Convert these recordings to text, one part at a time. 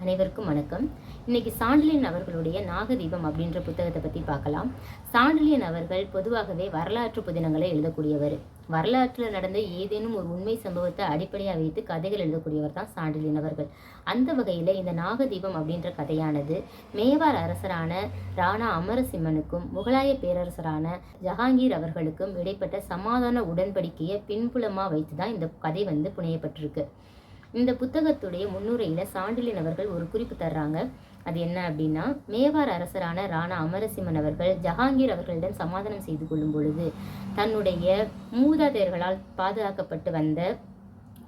அனைவருக்கும் வணக்கம். இன்னைக்கு சாண்டில்யன் அவர்களுடைய நாகதீபம் அப்படின்ற புத்தகத்தை பற்றி பார்க்கலாம். சாண்டில்யன் அவர்கள் பொதுவாகவே வரலாற்று புதினங்களை எழுதக்கூடியவர். வரலாற்றில் நடந்த ஏதேனும் ஒரு உண்மை சம்பவத்தை அடிப்படையாக வைத்து கதைகள் எழுதக்கூடியவர் தான் சாண்டில்யன் அவர்கள். அந்த வகையில் இந்த நாகதீபம் அப்படின்ற கதையானது மேவார் அரசரான ராணா அமரசிம்மனுக்கும் முகலாய பேரரசரான ஜஹாங்கீர் அவர்களுக்கும் இடைப்பட்ட சமாதான உடன்படிக்கையை பின்புலமாக வைத்து தான் இந்த கதை புனையப்பட்டிருக்கு. இந்த புத்தகத்துடைய முன்னுரையில் சாண்டில்யன் அவர்கள் ஒரு குறிப்பு தர்றாங்க. அது என்ன அப்படின்னா, மேவார் அரசரான ராணா அமரசிம்மன் அவர்கள் ஜஹாங்கீர் அவர்களிடம் சமாதானம் செய்து கொள்ளும் பொழுது தன்னுடைய மூதாதையர்களால் பாதுகாக்கப்பட்டு வந்த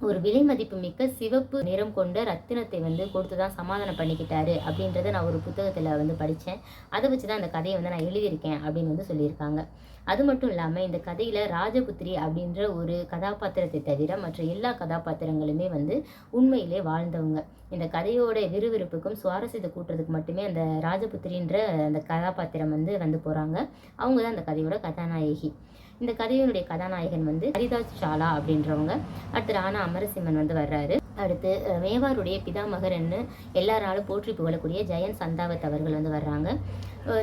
ஒரு விலை மதிப்பு மிக்க சிவப்பு நிறம் கொண்ட ரத்தினத்தை கொடுத்து தான் சமாதானம் பண்ணிக்கிட்டாரு அப்படின்றத நான் ஒரு புத்தகத்தில் படித்தேன். அதை வச்சு தான் அந்த கதையை நான் எழுதியிருக்கேன் அப்படின்னு சொல்லியிருக்காங்க. அது மட்டும் இல்லாமல் இந்த கதையில் ராஜபுத்திரி அப்படின்ற ஒரு கதாபாத்திரத்தை தவிர மற்ற எல்லா கதாபாத்திரங்களுமே உண்மையிலே வாழ்ந்தவங்க. இந்த கதையோட விறுவிறுப்புக்கும் சுவாரஸ்யத்தை கூட்டுறதுக்கு மட்டுமே அந்த ராஜபுத்திரின்ற அந்த கதாபாத்திரம் போகிறாங்க. அவங்க தான் அந்த கதையோட கதாநாயகி. இந்த கதையினுடைய கதாநாயகன் ஹரிதாஸ் சாலா அப்படின்றவங்க. அடுத்து ராணா அமரசிம்மன் வர்றாரு. அடுத்து மேவாருடைய பிதாமகர் என்று எல்லாராலும் போற்றி புகழக்கூடிய ஜெயன் சந்தாவத் அவர்கள் வர்றாங்க.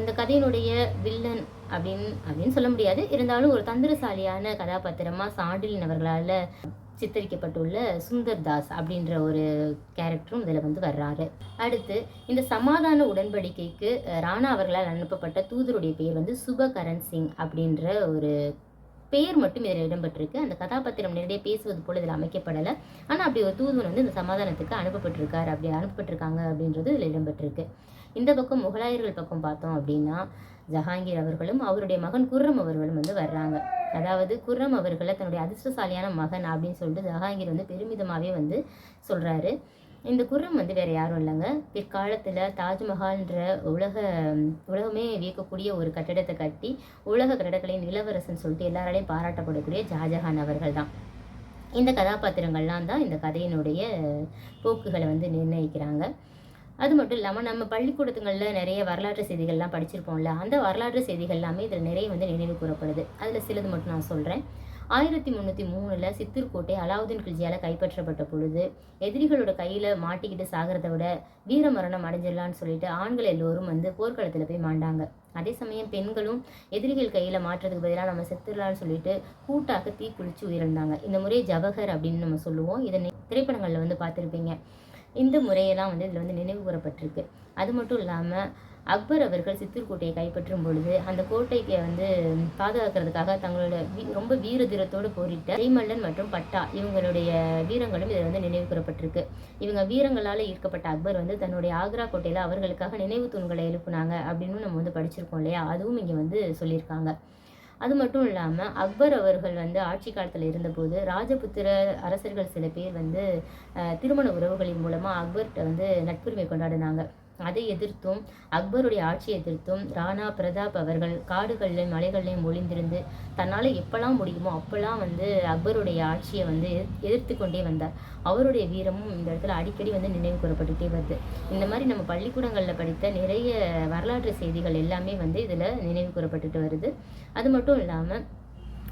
இந்த கதையினுடைய வில்லன் அப்படின்னு சொல்ல முடியாது, இருந்தாலும் ஒரு தந்திரசாலியான கதாபாத்திரமாக சாண்டில்யன் அவர்களால் சித்தரிக்கப்பட்டுள்ள சுந்தர் தாஸ் அப்படின்ற ஒரு கேரக்டரும் இதில் வர்றாரு. அடுத்து இந்த சமாதான உடன்படிக்கைக்கு ராணா அவர்களால் அனுப்பப்பட்ட தூதருடைய பேர் சுபகரன் சிங் அப்படின்ற ஒரு பெயர் மட்டும் இதில் இடம்பெற்றிருக்கு. அந்த கதாபாத்திரம் நேரடியாக பேசுவது போல இதில் அமைக்கப்படலை. ஆனால் அப்படி ஒரு தூதுவன் இந்த சமாதானத்துக்கு அனுப்பப்பட்டிருக்காங்க அப்படின்றது இதில் இடம்பெற்றிருக்கு. இந்த பக்கம் முகலாயர்கள் பக்கம் பார்த்தோம் அப்படின்னா ஜஹாங்கீர் அவர்களும் அவருடைய மகன் குர்ரம் அவர்களும் வர்றாங்க. அதாவது குர்ரம் அவர்களை தன்னுடைய அதிர்ஷ்டசாலியான மகன் அப்படின்னு சொல்லிட்டு ஜஹாங்கீர் பெருமிதமாகவே சொல்கிறாரு. இந்த குர்ரம் வேறு யாரும் இல்லைங்க, பிற்காலத்தில் தாஜ்மஹால்ன்ற உலகமே வியக்கக்கூடிய ஒரு கட்டிடத்தை கட்டி உலக கட்டடக்கலையின் இளவரசன் சொல்லிட்டு எல்லாராலையும் பாராட்டப்படக்கூடிய ஷாஜஹான் அவர்கள் தான். இந்த கதாபாத்திரங்கள்லாம் தான் இந்த கதையினுடைய போக்குகளை நிர்ணயிக்கிறாங்க. அது மட்டும் இல்லாமல் நம்ம பள்ளிக்கூடத்துங்களில் நிறைய வரலாற்று செய்திகள்லாம் படிச்சிருப்போம்ல, அந்த வரலாற்று செய்திகள் எல்லாமே இதில் நிறைய நினைவு கூறப்படுது. அதில் சிலது மட்டும் நான் சொல்கிறேன். 1303 சித்தூர்கோட்டை அலாவுதீன் கில்ஜியால் கைப்பற்றப்பட்ட பொழுது எதிரிகளோட கையில் மாட்டிக்கிட்டு சாகிறத விட வீரமரணம் அடைஞ்சிடலான்னு சொல்லிட்டு ஆண்கள் எல்லோரும் போர்க்களத்தில் போய் மாண்டாங்க. அதே சமயம் பெண்களும் எதிரிகள் கையில் மாற்றுறதுக்கு பதிலாக நம்ம செத்துடலான்னு சொல்லிட்டு கூட்டாக தீ குளிச்சு உயிரிழந்தாங்க. இந்த முறை ஜவஹர் அப்படின்னு நம்ம சொல்லுவோம். இதை திரைப்படங்களில் பார்த்துருப்பீங்க. இந்த முறையெல்லாம் இதில் நினைவு கூறப்பட்டிருக்கு. அது மட்டும் இல்லாமல் அக்பர் அவர்கள் சித்தூர்கோட்டையை கைப்பற்றும் பொழுது அந்த கோட்டைக்கு பாதுகாக்கிறதுக்காக தங்களோட ரொம்ப வீர தீரத்தோடு போரிட்ட ஜெய்மல்லன் மற்றும் பட்டா இவங்களுடைய வீரங்களும் இதில் நினைவு கூறப்பட்டிருக்கு. இவங்க வீரங்களால் ஈர்க்கப்பட்ட அக்பர் தன்னுடைய ஆக்ரா கோட்டையில் அவர்களுக்காக நினைவு தூண்களை எழுப்புனாங்க அப்படின்னு நம்ம படிச்சிருக்கோம் இல்லையா, அதுவும் இங்கே சொல்லியிருக்காங்க. அது மட்டும் இல்லாமல் அக்பர் அவர்கள் ஆட்சி காலத்தில் இருந்தபோது ராஜபுத்திர அரசர்கள் சில பேர் திருமண உறவுகளின் மூலமாக அக்பர்கிட்ட நட்புரிமை கொண்டாடினாங்க. அதை எதிர்த்தும் அக்பருடைய ஆட்சியை எதிர்த்தும் ராணா பிரதாப் அவர்கள் காடுகள்லையும் மலைகள்லையும் ஒளிந்திருந்து தன்னால் எப்பெல்லாம் முடியுமோ அப்போல்லாம் அக்பருடைய ஆட்சியை எதிர்த்து கொண்டே வந்தார். அவருடைய வீரமும் இந்த இடத்துல அடிக்கடி நினைவு கூறப்பட்டுகிட்டே வருது. இந்த மாதிரி நம்ம பள்ளிக்கூடங்களில் படித்த நிறைய வரலாற்று செய்திகள் எல்லாமே இதில் நினைவு கூறப்பட்டுட்டு வருது. அது மட்டும் இல்லாமல்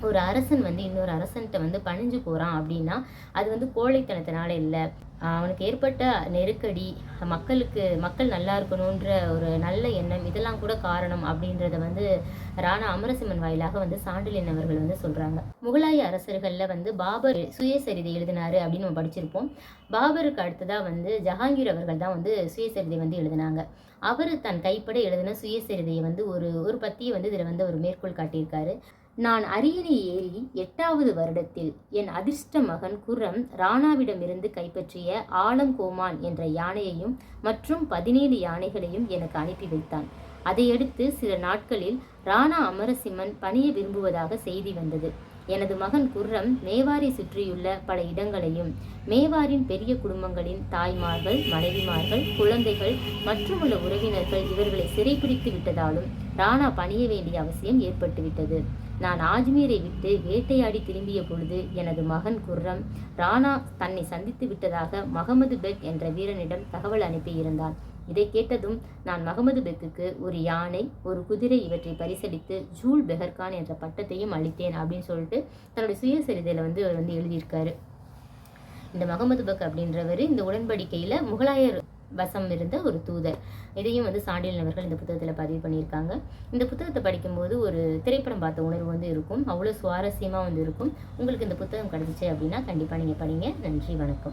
ஒரு அரசன் இன்னொரு அரசன்கிட்ட பணிஞ்சு போகிறான் அப்படின்னா அது கோழைத்தனத்தினால இல்லை, அவனுக்கு ஏற்பட்ட நெருக்கடி, மக்கள் நல்லா இருக்கணுன்ற ஒரு நல்ல எண்ணம், இதெல்லாம் கூட காரணம் அப்படின்றத ராணா அமரசிம்மன் வாயிலாக சாண்டில்யன் அவர்கள் சொல்கிறாங்க. முகலாய அரசர்களில் பாபர் சுயசரிதை எழுதினாரு அப்படின்னு நம்ம படிச்சிருப்போம். பாபருக்கு அடுத்ததாக ஜஹாங்கீர் அவர்கள் தான் சுயசரிதை எழுதினாங்க. அவர் தன் கைப்பட எழுதின சுயசரிதையை ஒரு பத்தியை இதில் ஒரு மேற்கோள் காட்டியிருக்காரு. நான் அரியணை ஏறி 8வது வருடத்தில் என் அதிர்ஷ்ட மகன் குர்ரம் ராணாவிடமிருந்து கைப்பற்றிய ஆலங்கோமான் என்ற யானையையும் மற்றும் 17 யானைகளையும் எனக்கு அனுப்பி வைத்தான். அதையடுத்து சில நாட்களில் ராணா அமரசிம்மன் பணிய விரும்புவதாக செய்தி வந்தது. எனது மகன் குர்ரம் மேவாரை சுற்றியுள்ள பல இடங்களையும் மேவாரின் பெரிய குடும்பங்களின் தாய்மார்கள், மனைவிமார்கள், குழந்தைகள் மற்றும் உள்ள உறவினர்கள் இவர்களை சிறைப்பிடித்து விட்டதாலும் ராணா பணிய வேண்டிய அவசியம் ஏற்பட்டுவிட்டது. நான் ஆஜ்மீரை விட்டு வேட்டையாடி திரும்பிய பொழுது எனது மகன் குர்ரம் ராணா தன்னை சந்தித்து விட்டதாக மகமது பெக் என்ற வீரனிடம் தகவல் அனுப்பியிருந்தான். இதை கேட்டதும் நான் மகமது பெக்குக்கு ஒரு யானை, ஒரு குதிரை இவற்றை பரிசளித்து ஜூல் பெஹர்கான் என்ற பட்டத்தையும் அளித்தேன் அப்படின்னு சொல்லிட்டு தன்னுடைய சுயசரிதையில் அவர் எழுதியிருக்காரு. இந்த மகமது பெக் அப்படின்றவர் இந்த உடன்படிக்கையில் முகலாயர் வசம் இருந்த ஒரு தூதர். இதையும் வந்து சாண்டில்யன் அவர்கள் இந்த புத்தகத்தில் பதிவு பண்ணியிருக்காங்க. இந்த புத்தகத்தை படிக்கும்போது ஒரு திரைப்படம் பார்த்த உணர்வு வந்து இருக்கும். அவ்வளோ சுவாரஸ்யமாக வந்து இருக்கும். உங்களுக்கு இந்த புத்தகம் கிடைச்சிச்சு அப்படின்னா கண்டிப்பாக நீங்கள் படிங்க. நன்றி, வணக்கம்.